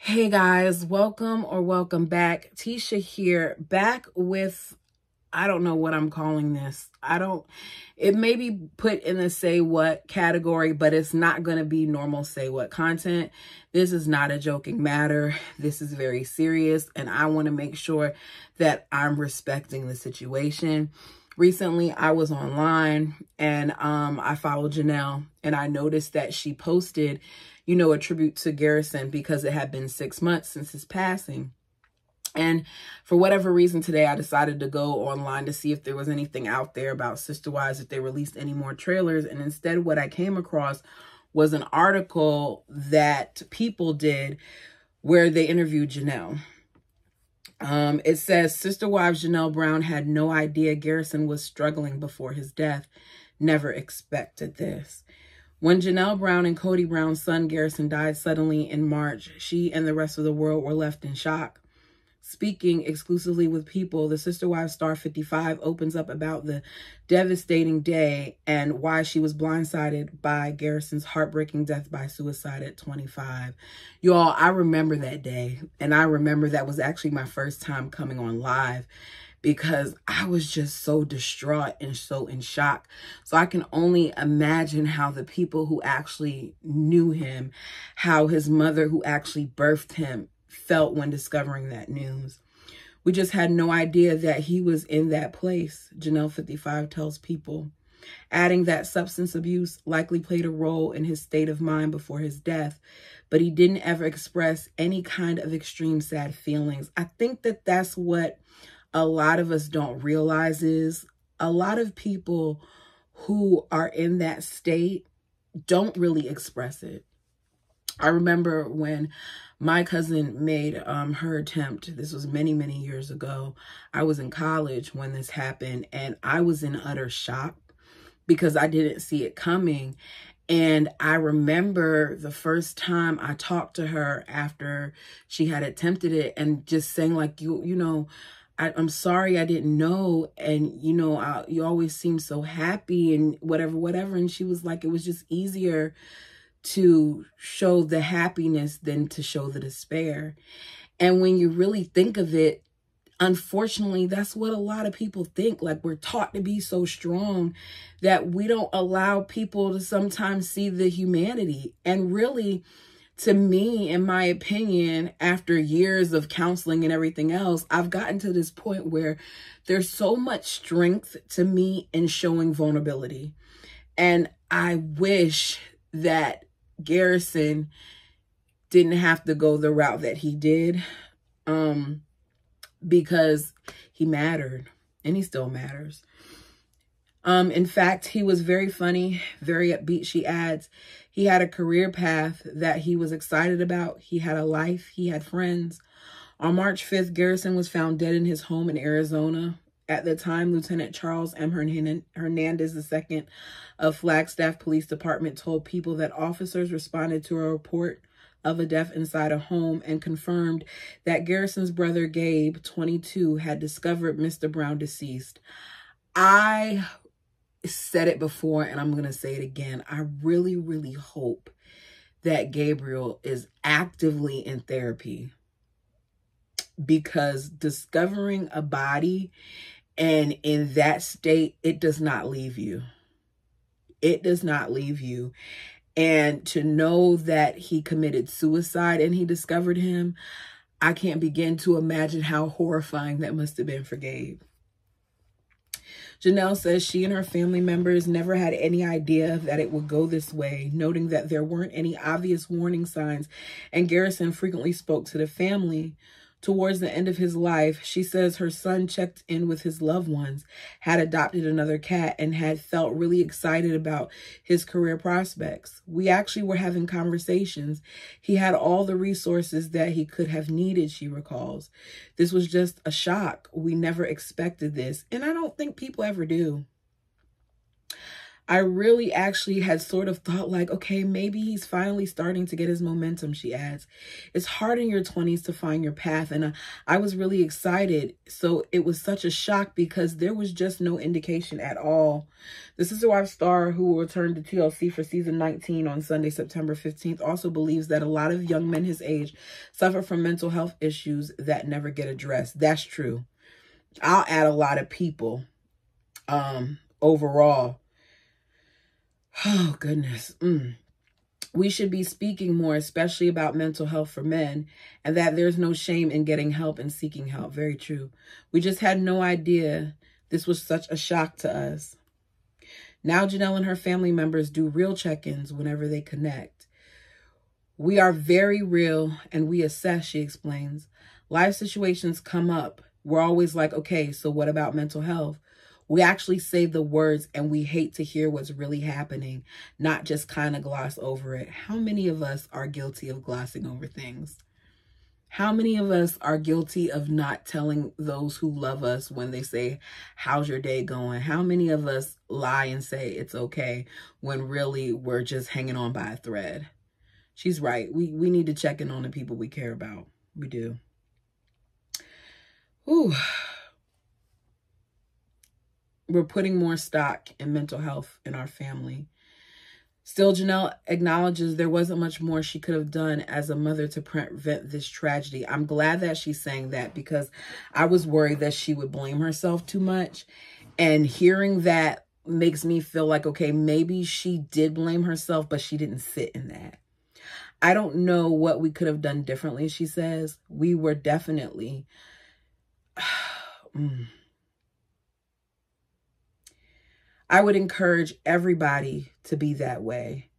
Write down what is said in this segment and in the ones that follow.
Hey guys, welcome back. Tisha here, back with, I don't know what I'm calling this. It may be put in the say what category, but it's not going to be normal say what content. This is not a joking matter. This is very serious, and I want to make sure that I'm respecting the situation. Recently, I was online and I followed Janelle, and I noticed that she posted, a tribute to Garrison because it had been 6 months since his passing. And for whatever reason today, I decided to go online to see if there was anything out there about Sister Wives, if they released any more trailers. And instead, what I came across was an article that People did where they interviewed Janelle. It says, Sister Wives Janelle Brown had no idea Garrison was struggling before his death. Never expected this. When Janelle Brown and Cody Brown's son Garrison died suddenly in March, she and the rest of the world were left in shock. Speaking exclusively with People, the Sister Wives Star 55 opens up about the devastating day and why she was blindsided by Garrison's heartbreaking death by suicide at 25. Y'all, I remember that day, and I remember that was actually my first time coming on live because I was just so distraught and so in shock. So I can only imagine how the people who actually knew him, how his mother who actually birthed him, felt when discovering that news. We just had no idea that he was in that place, Janelle 55 tells People, adding that substance abuse likely played a role in his state of mind before his death, but he didn't ever express any kind of extreme sad feelings. I think that that's what a lot of us don't realize is a lot of people who are in that state don't really express it. I remember when my cousin made her attempt. This was many, many years ago. I was in college when this happened, and I was in utter shock because I didn't see it coming. And I remember the first time I talked to her after she had attempted it and just saying like, I'm sorry I didn't know. And, you always seem so happy and whatever. And she was like, it was just easier to show the happiness than to show the despair. And when you really think of it, unfortunately, that's what a lot of people think. Like, we're taught to be so strong that we don't allow people to sometimes see the humanity. And really, to me, in my opinion, after years of counseling and everything else, I've gotten to this point where there's so much strength to me in showing vulnerability. And I wish that Garrison didn't have to go the route that he did, because he mattered, and he still matters. In fact, he was very funny, very upbeat, she adds. He had a career path that he was excited about. He had a life. He had friends. On March 5th, Garrison was found dead in his home in Arizona. At the time, Lieutenant Charles M. Hernandez II of Flagstaff Police Department told People that officers responded to a report of a death inside a home and confirmed that Garrison's brother, Gabe, 22, had discovered Mr. Brown deceased. I said it before, and I'm going to say it again. I really, really hope that Gabriel is actively in therapy, because discovering a body and in that state, it does not leave you. It does not leave you. And to know that he committed suicide and he discovered him, I can't begin to imagine how horrifying that must have been for Gabe. Janelle says she and her family members never had any idea that it would go this way, noting that there weren't any obvious warning signs, and Garrison frequently spoke to the family. Towards the end of his life, she says her son checked in with his loved ones, had adopted another cat, and had felt really excited about his career prospects. We actually were having conversations. He had all the resources that he could have needed, she recalls. This was just a shock. We never expected this, and I don't think people ever do. I really actually had sort of thought like, okay, maybe he's finally starting to get his momentum, she adds. It's hard in your 20s to find your path. And I was really excited. So it was such a shock because there was just no indication at all. The Sister Wives star, who will return to TLC for season 19 on Sunday, September 15th, also believes that a lot of young men his age suffer from mental health issues that never get addressed. That's true. I'll add a lot of people overall. Oh, goodness. We should be speaking more, especially about mental health for men, and that there's no shame in getting help and seeking help. Very true. We just had no idea this was such a shock to us. Now Janelle and her family members do real check-ins whenever they connect. We are very real and we assess, she explains. Life situations come up. We're always like, okay, so what about mental health? We actually say the words and we hate to hear what's really happening, not just kind of gloss over it. How many of us are guilty of glossing over things? How many of us are guilty of not telling those who love us when they say, how's your day going? How many of us lie and say it's okay when really we're just hanging on by a thread? She's right. We need to check in on the people we care about. We do. Ooh. We're putting more stock in mental health in our family. Still, Janelle acknowledges there wasn't much more she could have done as a mother to prevent this tragedy. I'm glad that she's saying that because I was worried that she would blame herself too much. And hearing that makes me feel like, okay, maybe she did blame herself, but she didn't sit in that. I don't know what we could have done differently, she says. We were definitely... I would encourage everybody to be that way.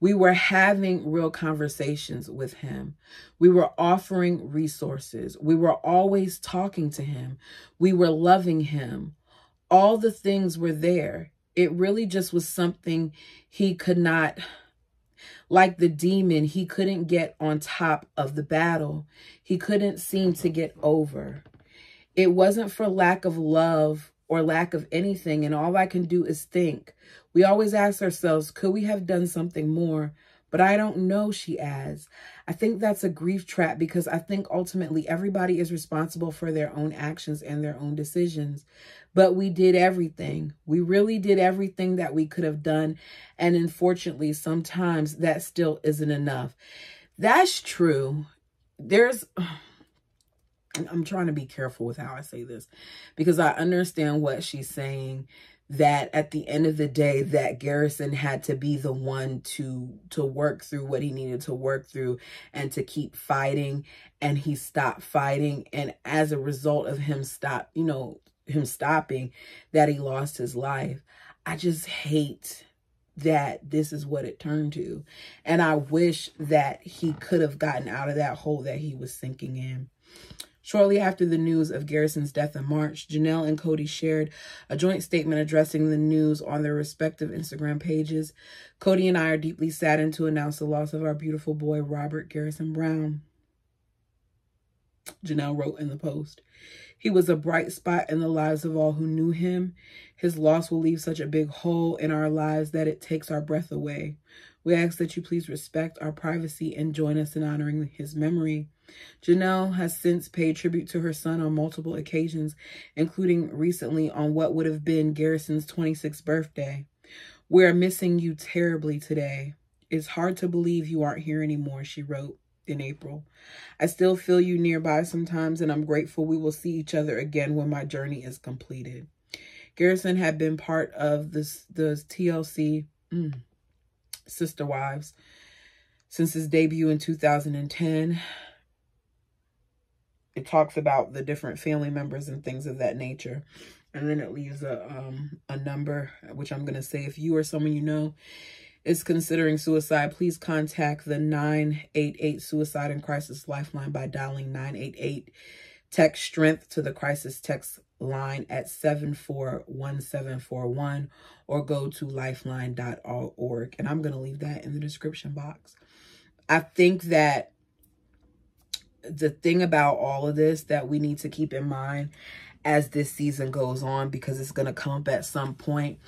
We were having real conversations with him. We were offering resources. We were always talking to him. We were loving him. All the things were there. It really just was something he could not, like the demon, he couldn't get on top of the battle. He couldn't seem to get over. It wasn't for lack of love or lack of anything, and all I can do is think. We always ask ourselves, could we have done something more? But I don't know, she adds. I think that's a grief trap because I think ultimately everybody is responsible for their own actions and their own decisions. But we did everything. We really did everything that we could have done. And unfortunately, sometimes that still isn't enough. That's true. I'm trying to be careful with how I say this because I understand what she's saying, that at the end of the day, that Garrison had to be the one to work through what he needed to work through and to keep fighting. And he stopped fighting. And as a result of him stopping, that he lost his life. I just hate that this is what it turned to. And I wish that he could have gotten out of that hole that he was sinking in. Shortly after the news of Garrison's death in March, Janelle and Cody shared a joint statement addressing the news on their respective Instagram pages. Cody and I are deeply saddened to announce the loss of our beautiful boy, Robert Garrison Brown. Janelle wrote in the post. He was a bright spot in the lives of all who knew him. His loss will leave such a big hole in our lives that it takes our breath away. We ask that you please respect our privacy and join us in honoring his memory. Janelle has since paid tribute to her son on multiple occasions, including recently on what would have been Garrison's 26th birthday. We're missing you terribly today. It's hard to believe you aren't here anymore, she wrote in April. I still feel you nearby sometimes, and I'm grateful we will see each other again when my journey is completed. Garrison had been part of the TLC Sister Wives since his debut in 2010. It talks about the different family members and things of that nature. And then it leaves a number, which I'm going to say, if you or someone you know is considering suicide, please contact the 988 Suicide and Crisis Lifeline by dialing 988. Text STRENGTH to the crisis text line at 741741 or go to lifeline.org. And I'm going to leave that in the description box. I think that the thing about all of this that we need to keep in mind as this season goes on, because it's going to come up at some point.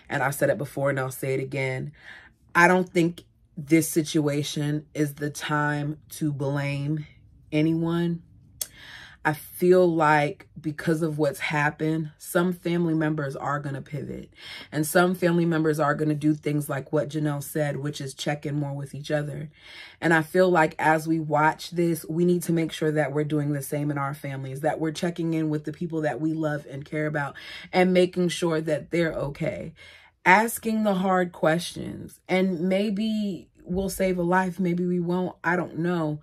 And I said it before and I'll say it again. I don't think this situation is the time to blame anyone. I feel like because of what's happened, some family members are going to pivot, and some family members are going to do things like what Janelle said, which is check in more with each other. And I feel like as we watch this, we need to make sure that we're doing the same in our families, that we're checking in with the people that we love and care about and making sure that they're okay. Asking the hard questions, and maybe we'll save a life, maybe we won't, I don't know.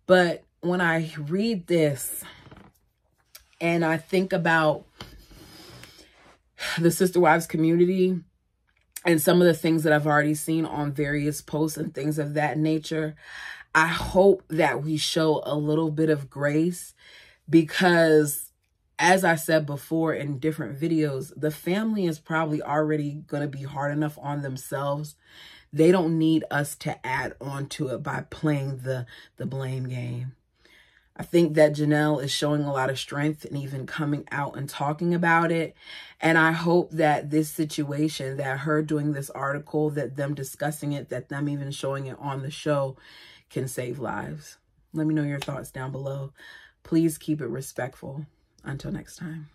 But when I read this and I think about the Sister Wives community and some of the things that I've already seen on various posts and things of that nature, I hope that we show a little bit of grace, because as I said before in different videos, the family is probably already going to be hard enough on themselves. They don't need us to add on to it by playing the blame game. I think that Janelle is showing a lot of strength and even coming out and talking about it. And I hope that this situation, that her doing this article, that them discussing it, that them even showing it on the show can save lives. Let me know your thoughts down below. Please keep it respectful. Until next time.